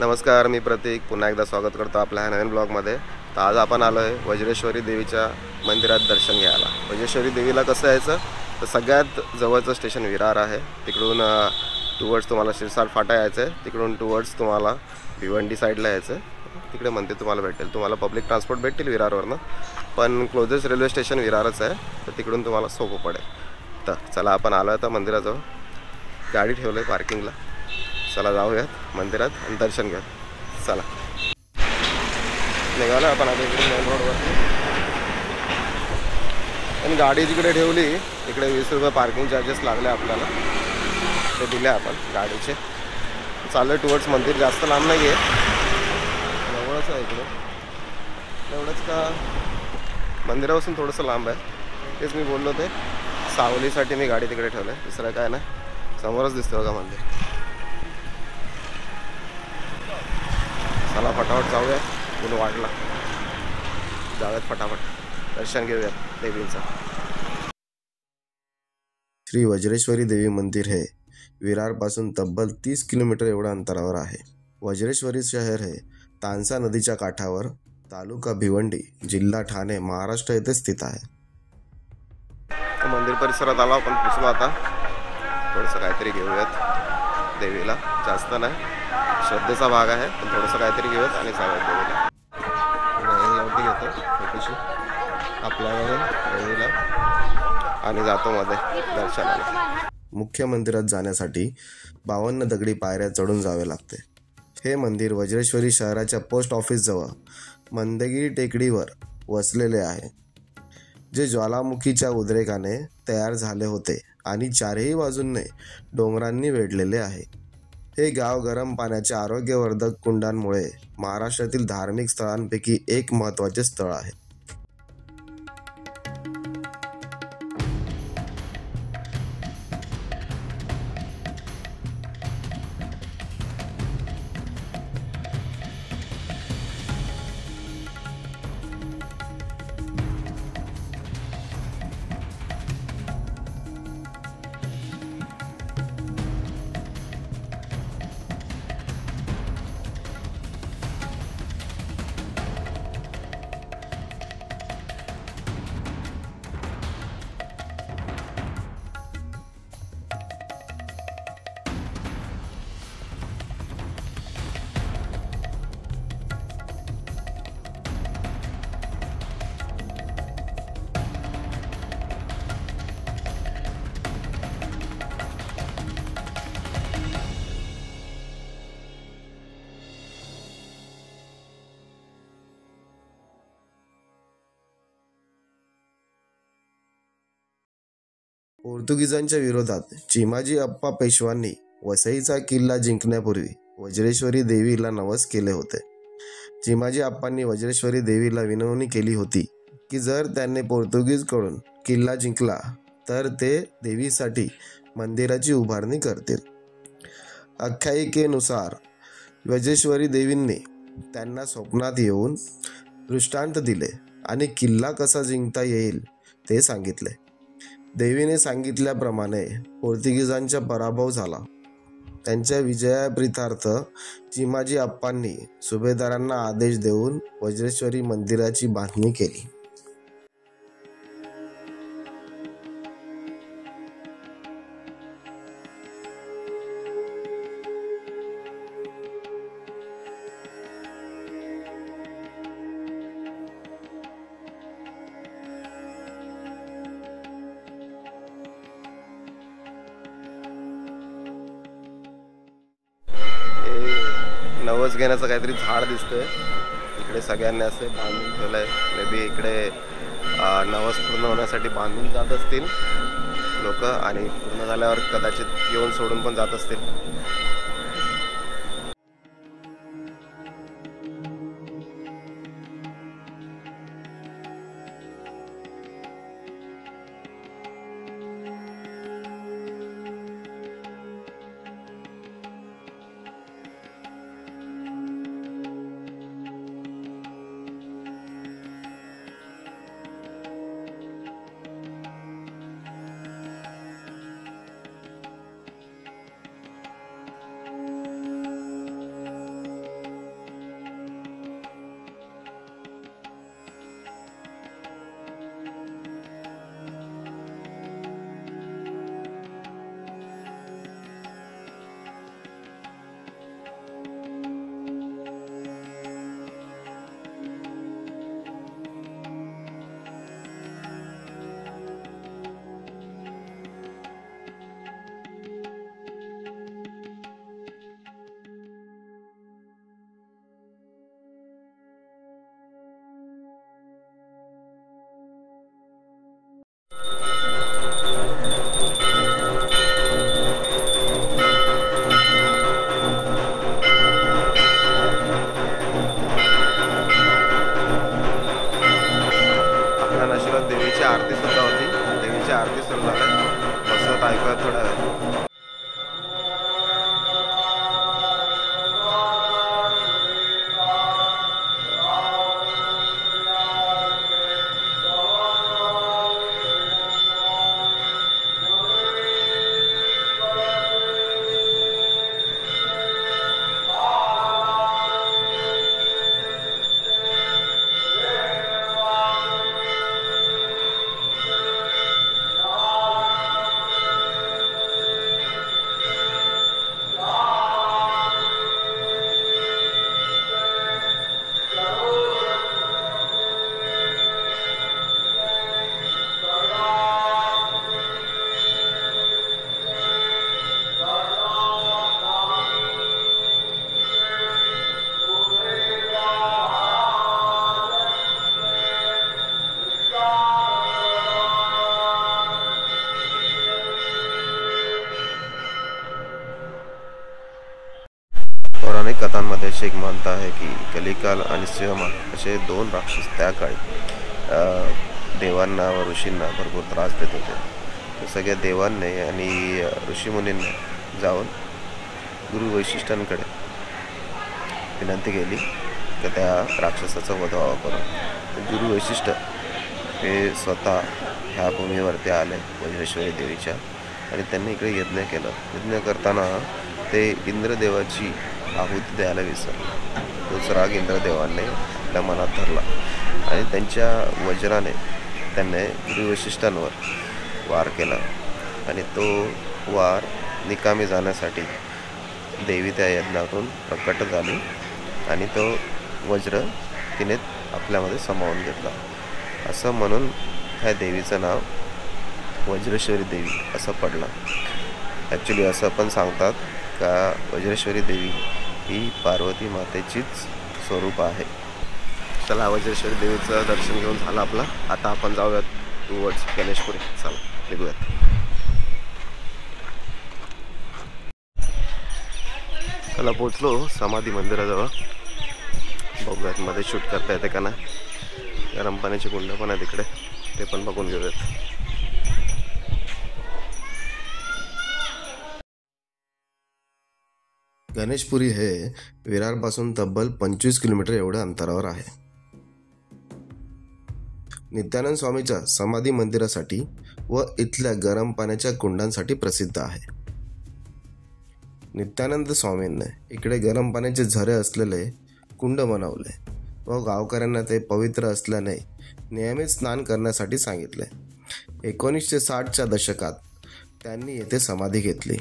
नमस्कार, मी प्रतीक पुन्हा एकदा स्वागत करतो आपल्या ह्या नवीन ब्लॉगमध्ये. तर आज आपण आलो आहे वज्रेश्वरी देवीच्या मंदिरात दर्शन घ्यायला. वज्रेश्वरी देवीला कसं यायचं तर सगळ्यात जवळचं स्टेशन विरार आहे. तिकडून टुवर्ड्स तुम्हाला शिरसाट फाटा यायचं आहे. तिकडून टुवर्ड्स तुम्हाला भिवंडी साईडला यायचं आहे. तिकडे मंदिर तुम्हाला भेटेल. तुम्हाला पब्लिक ट्रान्सपोर्ट भेटतील विरारवरनं, पण क्लोजेस्ट रेल्वे स्टेशन विरारच आहे. तर तिकडून तुम्हाला सोपं पडेल. तर चला आपण आलो आहे तर मंदिराजवळ गाडी ठेवलं आहे पार्किंगला. चला जाऊयात मंदिरात आणि दर्शन घेऊयात. चला निघालो आपण आता इकडे मेन रोडवरती. आणि गाडी जिकडे ठेवली इकडे 20 रुपये पार्किंग चार्जेस लागले आपल्याला, ते दिले आपण गाडीचे. चाललं टुवर्ड्स मंदिर. जास्त लांब नाही आहे, जवळच आहे इकडे. एवढंच का मंदिरापासून थोडंसं लांब आहे. तेच मी बोललो ते सावलीसाठी मी गाडी तिकडे ठेवलं आहे. दुसरं काय नाही, समोरच दिसतं बघा मंदिर. चला फटाफट जाऊया, म्हणून वाटला जाऊयात फटाफट दर्शन घेऊयात देवींचं. श्री वज्रेश्वरी देवी मंदिर हे विरारपासून तब्बल 30 किलोमीटर एवढ्या अंतरावर आहे. वज्रेश्वरी शहर हे तानसा नदीच्या काठावर, तालुका भिवंडी, जिल्हा ठाणे, महाराष्ट्र येथे स्थित आहे. मंदिर परिसरात आलो आपण, पोचलो आता. थोडंसं काहीतरी घेऊयात देवीला, जास्त नाही, श्रद्धेचा भाग आहे, पण थोडंसं काहीतरी घेऊयात आणि जाऊयात देवीला. एवढी घेतो छोटीशी आपल्यावरून देवीला आणि जातो मध्ये दर्शनाला. मुख्य मंदिरात जाण्यासाठी 52 दगडी पायऱ्या चढून जावे लागते. हे मंदिर वज्रेश्वरी शहराच्या पोस्ट ऑफिस जवळ मंदगिरी टेकडीवर वसलेले आहे, जे ज्वालामुखीच्या उद्रेकाने तयार झाले होते आणि चारही बाजूंनी डोंगरांनी वेढलेले आहे. हे गाव गरम पाण्याच्या आरोग्यवर्धक कुंडांमुळे महाराष्ट्रातील धार्मिक स्थळांपैकी एक महत्त्वाचे स्थळ आहे. पोर्तुगीजांच्या विरोधात चिमाजी अप्पा पेशवांनी वसईचा किल्ला जिंकण्यापूर्वी वज्रेश्वरी देवीला नवस केले होते. चिमाजी अप्पांनी वज्रेश्वरी देवीला विनवणी केली होती की जर त्यांनी पोर्तुगीजकडून किल्ला जिंकला तर ते देवीसाठी मंदिराची उभारणी करतील. आख्यायिकेनुसार वज्रेश्वरी देवींनी त्यांना स्वप्नात येऊन दृष्टांत दिले आणि किल्ला कसा जिंकता येईल ते सांगितले. देवीने सांगितल्याप्रमाणे पोर्तुगीजांचा पराभव झाला. त्यांच्या विजयाप्रीत्यार्थ चिमाजी अप्पांनी सुभेदारांना आदेश देऊन वज्रेश्वरी मंदिराची बांधणी केली. नवस घेण्याचं काहीतरी झाड दिसतंय इकडे. सगळ्यांनी असे बांधून ठेवलं आहे. मे बी इकडे नवस पूर्ण होण्यासाठी बांधून जात असतील लोक आणि पूर्ण झाल्यावर कदाचित येऊन सोडून पण जात असतील. कथांमध्ये अशी एक मानता आहे की कलिकाल आणि सिंहमाल असे 2 राक्षस त्या काळी देवांना व ऋषींना भरपूर त्रास देत होते. तर सगळ्या देवांनी आणि ऋषीमुनींनी जाऊन गुरु वैशिष्ट्यांकडे विनंती केली की त्या राक्षसाचा वध व्हावा करून. गुरु वैशिष्ट्य हे स्वतः ह्या भूमीवरती आले वज्रेश्वरी देवीच्या आणि त्यांनी इकडे यज्ञ केलं. यज्ञ करताना ते इंद्रदेवाची आहुती द्यायला विसरले. तोच राग इंद्रदेवाने आपल्या मनात धरला आणि त्यांच्या वज्राने त्यांनी गुरु वैशिष्ट्यांवर वार केला आणि तो वार निकामी जाण्यासाठी देवी त्या यज्ञातून प्रकट झाली आणि तो वज्र तिने आपल्यामध्ये सामावून घेतला. असं म्हणून ह्या देवीचं नाव वज्रेश्वरी देवी असं पडलं. ॲक्च्युली असं पण सांगतात का वज्रेश्वरी देवी ही पार्वती मातेचीच स्वरूप आहे. चला, वज्रेश्वरी देवीचं दर्शन घेऊन झालं आपलं. आता आपण जाऊयात टुवर्ड्स गणेशपुरी. चला निघूयात. चला पोचलो समाधी मंदिराजवळ. बघूयात मध्ये शूट करता येते का नाही. गरम पाण्याची कुंड पण आहे तिकडे, ते पण बघून घेऊयात. गणेशपुरी हे विरारपासून तब्बल 25 किलोमीटर एवढ्या अंतरावर आहे. नित्यानंद स्वामीच्या समाधी मंदिरासाठी व इथल्या गरम पाण्याच्या कुंडांसाठी प्रसिद्ध आहे. नित्यानंद स्वामींनी इकडे गरम पाण्याचे झरे असलेले कुंड बनवले व गावकऱ्यांना ते पवित्र असल्याने नियमित स्नान करण्यासाठी सांगितले. 1960च्या दशकात त्यांनी येथे समाधी घेतली.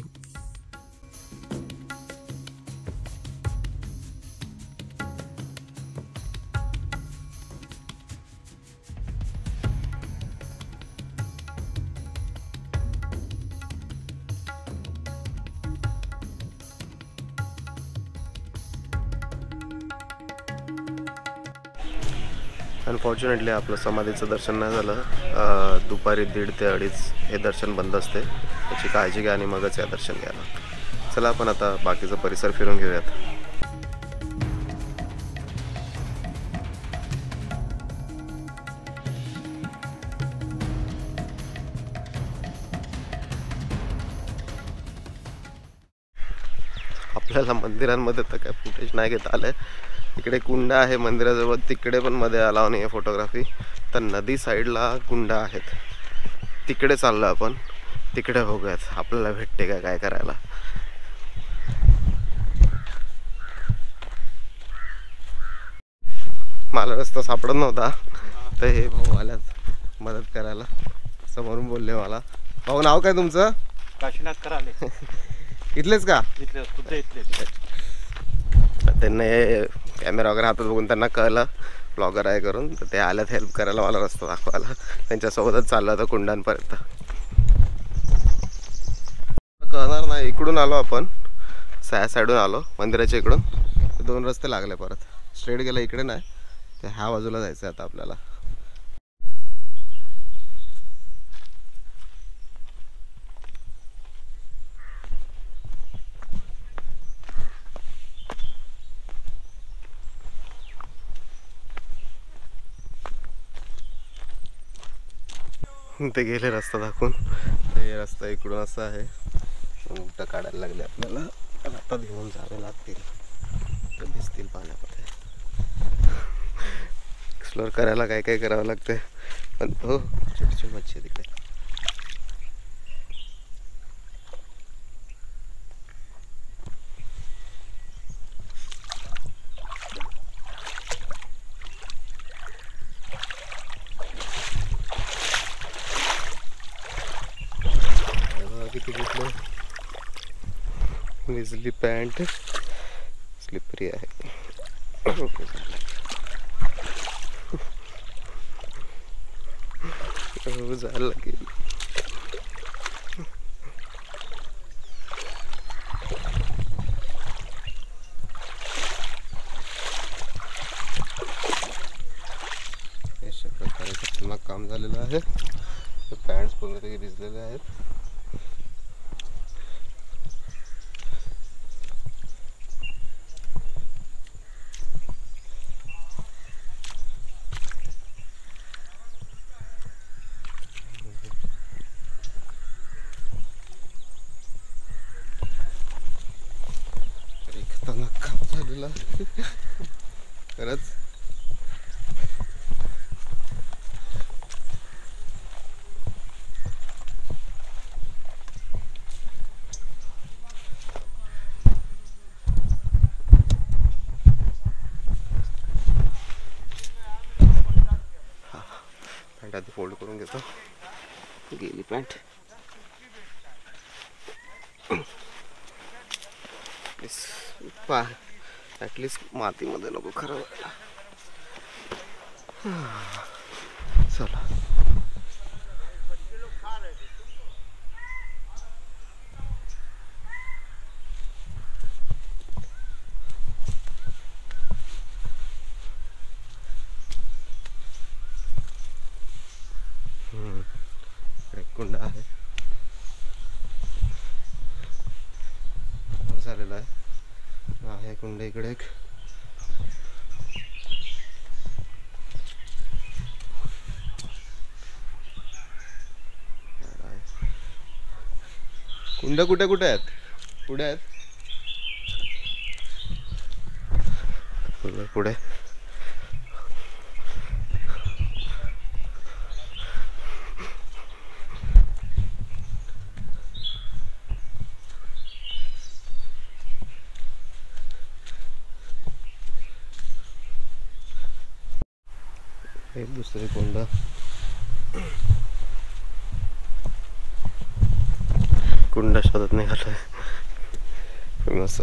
अनफॉर्च्युनेटली आपलं समाधीचं दर्शन नाही झालं. दुपारी 1:30 ते 2:30 हे दर्शन बंद असते. त्याची काळजी घ्या आणि मगच या दर्शन घ्यायला. चला आपण आता बाकीचा परिसर फिरून घेऊयात. आपल्याला मंदिरांमध्ये तर काय फुटेज नाही घेता आलं. इकडे कुंड आहे मंदिराजवळ, तिकडे पण मध्ये अलाव नाही आहे फोटोग्राफी. तर नदी साईडला कुंड आहेत, तिकडे चाललो आपण. तिकडे बघूयात आपल्याला भेटते का काय करायला. मला रस्ता सापडत नव्हता तर हे भाऊ आल्यात मदत करायला. समोरून बोलले मला, भाऊ नाव काय तुमचं? काशीनाथ कराले. इथलेच का? इथलेच. त्यांनी कॅमेरा वगैरे हातात बघून त्यांना कळलं ब्लॉगर आहे करून, तर ते आल्यात हेल्प करायला, मला रस्ता दाखवायला. त्यांच्यासोबतच चाललं होतं कुंडांपर्यंत. कळणार नाही, इकडून आलो आपण, साईडून आलो मंदिराच्या इकडून. 2 रस्ते लागले परत. स्ट्रेट गेलं इकडे नाही, ते ह्या बाजूला जायचं आता आपल्याला. ते गेले रस्ता दाखवून. ते रस्ता इकडून असा आहे. उलट काढायला लागले आपल्याला. आता घेऊन जावे लागतील, तर दिसतील पाण्यामध्ये. एक्सप्लोर करायला काय काय करावं लागतं. पण हो, छोटी छोटी मच्छी आहे तिकडे. विजली पॅन्ट स्लिपरी आहे. जायला लागेल. अशा प्रकारे खतरनाक काम झालेलं आहे. पॅन्ट्स पूर्णपणे भिजलेले आहेत. तुला खरंच. पॅन्ट आधी फोल्ड करून घेतो. गेली पॅन्ट. ॲटलिस्ट मातीमध्ये नको खरं व्हायला. चला कुंड आहे. झालेला आहे कुंड इकडे एक. कुंड कुठे कुठे आहेत? पुढे आहेत. पुढे एक दुसरे कुंड. कुंड शोधत निघालोय मस्त.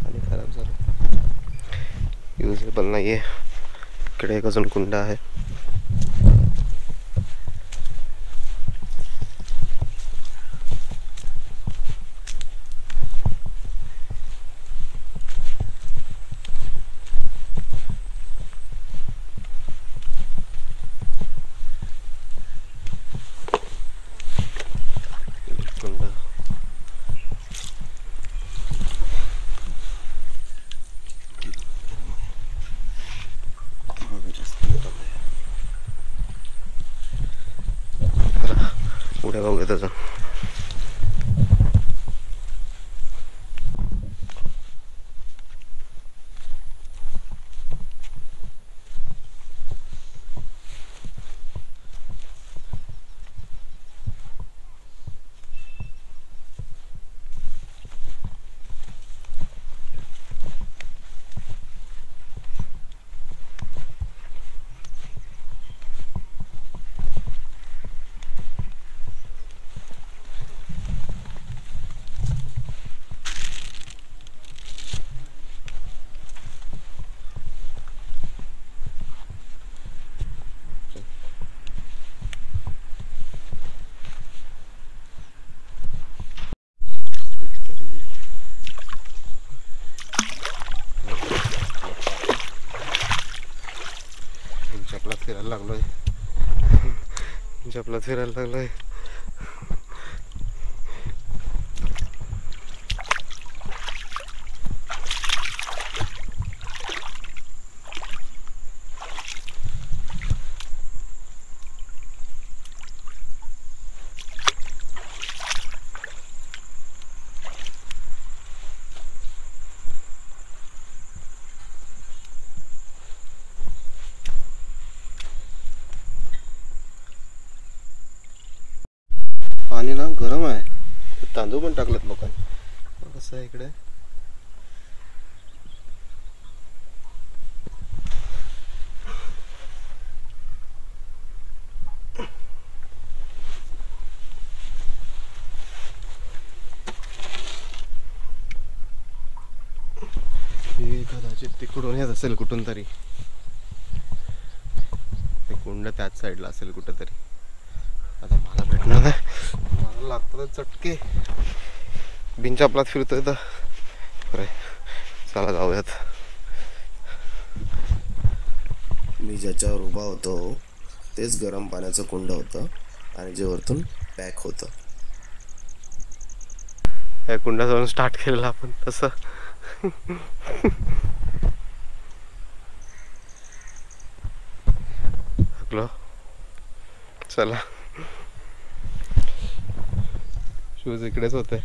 आणि खराब झालं, युजेबल नाहीये. इकडे एक अजून कुंड आहे. पुढे बघूया त्याचं. चपलात फिरायला लागलोय. चपलात फिरायला लागलोय. पाणी ना गरम आहे. तांदूळ पण टाकलेत लोकांनी. कसं आहे इकडे. हे कदाचित तिकडून येत असेल कुठून तरी. ते कुंड त्याच साईडला असेल कुठेतरी. आता मला भेटणार नाही. मला लागतं चटके. बिन चपलात फिरतोय तर खरं. चला जाऊयात. मी ज्याच्यावर उभा होतो तेच गरम पाण्याचं कुंड होतं आणि जे वरतून पॅक होतं. या कुंडाजवळून स्टार्ट केलेलं आपण तसं. चला शूज इकडेच होते.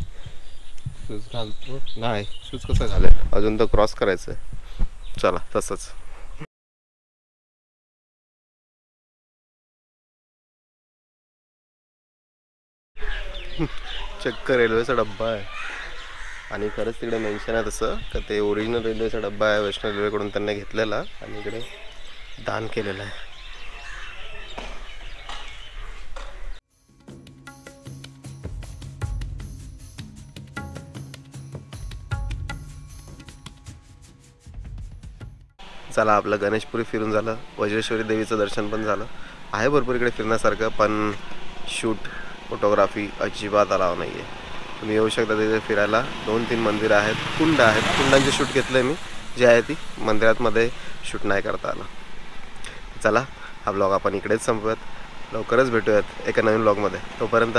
शूज घालतो नाही, शूज कसं घालेल, अजून तर क्रॉस करायचं आहे. चला तसंच. चक्क रेल्वेचा डब्बा आहे आणि खरंच तिकडे मेन्शन आहे तसं का ते ओरिजिनल रेल्वेचा डब्बा आहे, वैष्णव रेल्वेकडून त्यांनी घेतलेला आणि इकडे दान केलेलं आहे. चला आपलं गणेशपुरी फिरून झालं, वज्रेश्वरी देवीचं दर्शन पण झालं. आहे भरपूर इकडे फिरण्यासारखं, पण शूट फोटोग्राफी अजिबात अलाव नाही आहे. तुम्ही येऊ शकता तिथे फिरायला. 2-3 मंदिरं आहेत, कुंड आहेत, कुंडांचे शूट घेतलं आहे मी, जे आहे ती मंदिरातमध्ये शूट नाही करता आलं. चला हा ब्लॉग आपण इकडेच संपवूयात. लवकरच भेटूयात एका नवीन ब्लॉगमध्ये. तोपर्यंत